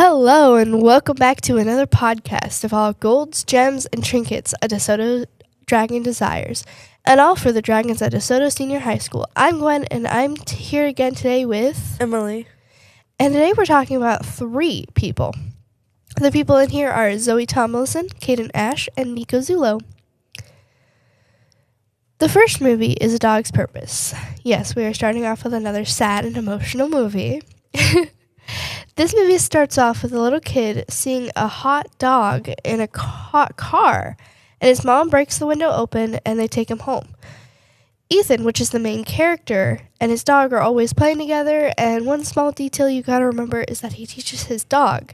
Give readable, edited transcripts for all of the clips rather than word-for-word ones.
Hello, and welcome back to another podcast of all golds, gems, and trinkets a DeSoto Dragon desires, and all for the Dragons at DeSoto Senior High School. I'm Gwen, and I'm here again today with Emmalee. And today we're talking about three people. The people in here are Zoey Tomlinson, Cayden Ashe, and Nico Zullo. The first movie is A Dog's Purpose. Yes, we are starting off with another sad and emotional movie. This movie starts off with a little kid seeing a hot dog in a hot car, and his mom breaks the window open and they take him home. Ethan, which is the main character, and his dog are always playing together, and one small detail you gotta remember is that he teaches his dog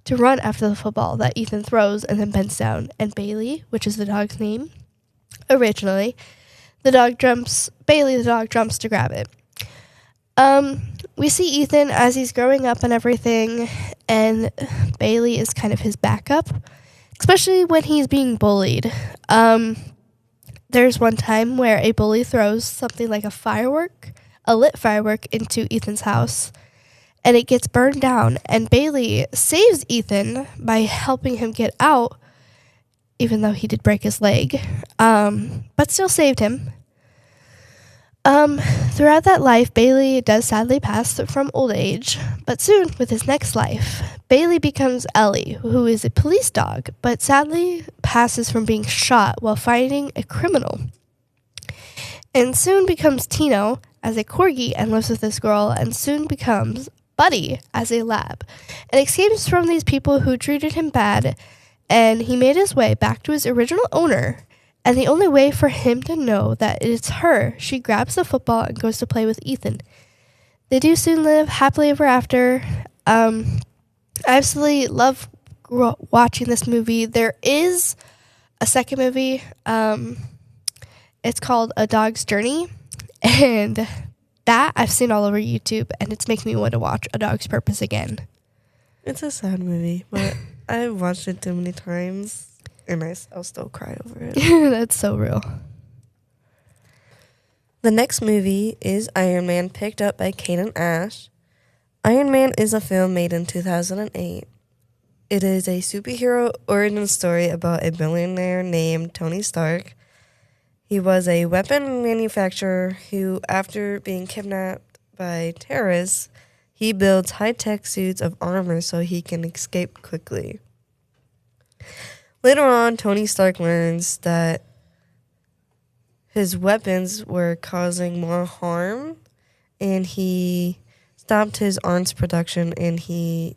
to run after the football that Ethan throws and then bends down. And Bailey, which is the dog's name originally, Bailey the dog jumps to grab it. We see Ethan as he's growing up and everything, and Bailey is kind of his backup, especially when he's being bullied. There's one time where a bully throws something like a lit firework into Ethan's house, and it gets burned down, and Bailey saves Ethan by helping him get out, even though he did break his leg, but still saved him. Throughout that life, Bailey does sadly pass from old age, but soon, with his next life, Bailey becomes Ellie, who is a police dog, but sadly passes from being shot while fighting a criminal. And soon becomes Tino as a corgi and lives with this girl, and soon becomes Buddy as a lab, and escapes from these people who treated him bad, and he made his way back to his original owner. And the only way for him to know that it's her, she grabs the football and goes to play with Ethan. They do soon live happily ever after. I absolutely love watching this movie. There is a second movie. It's called A Dog's Journey. And that I've seen all over YouTube. And it's making me want to watch A Dog's Purpose again. It's a sad movie, but I've watched it too many times. And I'll still cry over it. That's so real. The next movie is Iron Man, picked up by Cayden Ashe. Iron Man is a film made in 2008. It is a superhero origin story about a billionaire named Tony Stark. He was a weapon manufacturer who, after being kidnapped by terrorists, he builds high-tech suits of armor so he can escape quickly. Later on, Tony Stark learns that his weapons were causing more harm, and he stopped his arms production, and he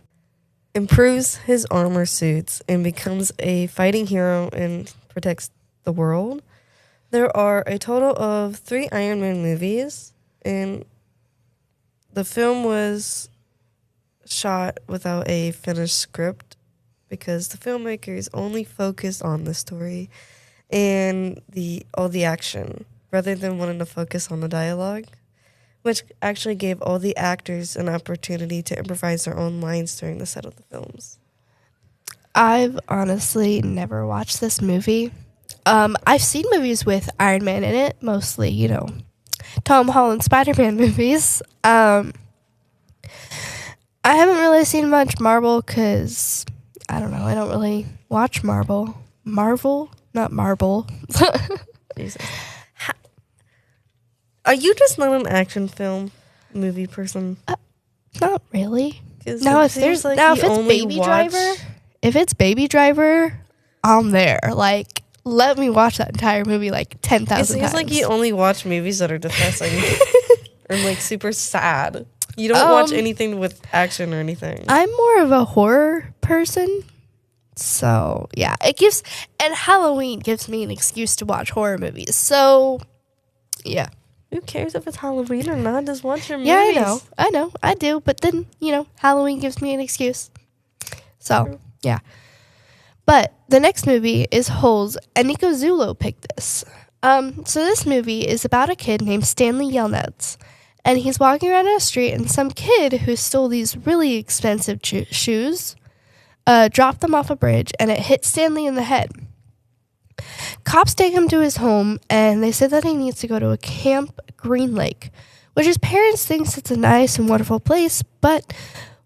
improves his armor suits and becomes a fighting hero and protects the world. There are a total of 3 Iron Man movies, and the film was shot without a finished script, because the filmmakers only focused on the story and all the action, rather than wanting to focus on the dialogue, which actually gave all the actors an opportunity to improvise their own lines during the set of the films. I've honestly never watched this movie. I've seen movies with Iron Man in it, mostly, Tom Holland Spider-Man movies. I haven't really seen much Marvel because I don't know. I don't really watch Marvel. Not Marvel. Jesus. Are you just not an action film movie person? Not really. No, if it's Baby Driver, I'm there. Like, let me watch that entire movie like 10,000 times. It seems like you only watch movies that are depressing or like super sad. You don't watch anything with action or anything. I'm more of a horror person. So, yeah. And Halloween gives me an excuse to watch horror movies. So, yeah. Who cares if it's Halloween or not? Just watch your movies. Yeah, I know. I do. But then, Halloween gives me an excuse. So, yeah. But the next movie is Holes, and Nico Zullo picked this. So this movie is about a kid named Stanley Yelnats. And he's walking around in a street, and some kid who stole these really expensive shoes dropped them off a bridge, and it hit Stanley in the head. Cops take him to his home, and they say that he needs to go to a Camp Green Lake, which his parents think it's a nice and wonderful place, but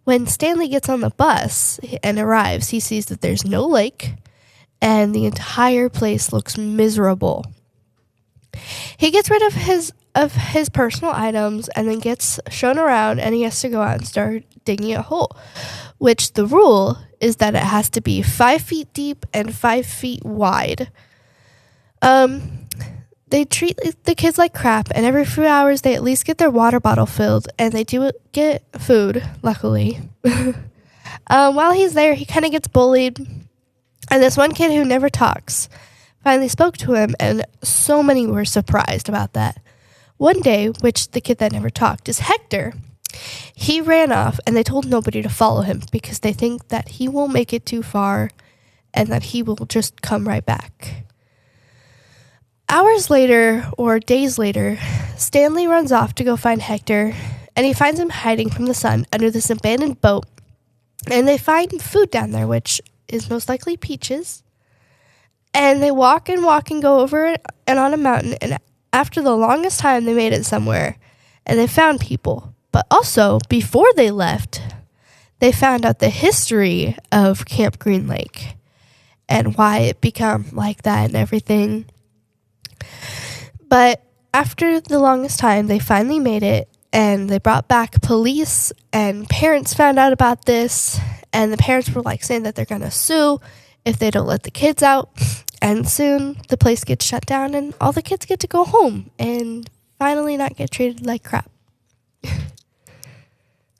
When Stanley gets on the bus and arrives, he sees that there's no lake and the entire place looks miserable. He gets rid of his personal items and then gets shown around, and he has to go out and start digging a hole, which the rule is that it has to be 5 feet deep and 5 feet wide. They treat the kids like crap, and every few hours they at least get their water bottle filled, and they do get food, luckily. While he's there, he kind of gets bullied, and this one kid who never talks finally spoke to him, and so many were surprised about that. One day, which the kid that never talked is Hector, he ran off, and they told nobody to follow him because they think that he won't make it too far and that he will just come right back. Hours later, or days later, Stanley runs off to go find Hector, and he finds him hiding from the sun under this abandoned boat, and they find food down there, which is most likely peaches, and they walk and go over it and on a mountain, and after the longest time, they made it somewhere, and they found people. But also, before they left, they found out the history of Camp Green Lake and why it became like that and everything. But after the longest time, they finally made it, and they brought back police, and parents found out about this, and the parents were like saying that they're going to sue if they don't let the kids out. And soon the place gets shut down, and all the kids get to go home and finally not get treated like crap.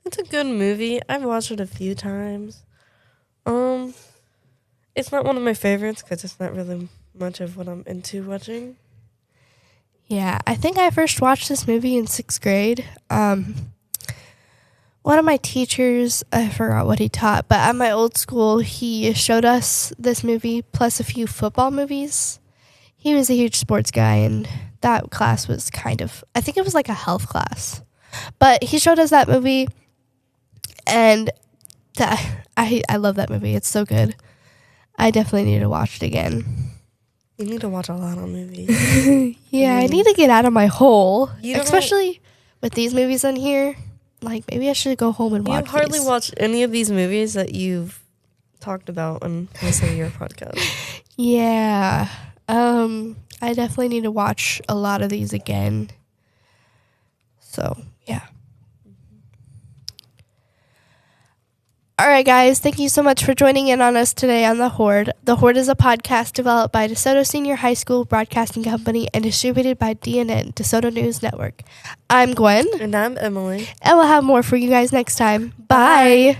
It's a good movie. I've watched it a few times. It's not one of my favorites because it's not really much of what I'm into watching. Yeah, I think I first watched this movie in 6th grade. One of my teachers, I forgot what he taught, but at my old school, he showed us this movie plus a few football movies. He was a huge sports guy, and that class was I think it was like a health class. But he showed us that movie, and I love that movie. It's so good. I definitely need to watch it again. You need to watch a lot of movies. Yeah, I need to get out of my hole, especially with these movies on here. Like, maybe I should go home and watch these. You hardly watch any of these movies that you've talked about on most of your podcast. Yeah. I definitely need to watch a lot of these again. So, yeah. All right, guys. Thank you so much for joining in on us today on The Hoard. The Hoard is a podcast developed by DeSoto Senior High School Broadcasting Company and distributed by DNN, DeSoto News Network. I'm Gwen. And I'm Emily. And we'll have more for you guys next time. Bye.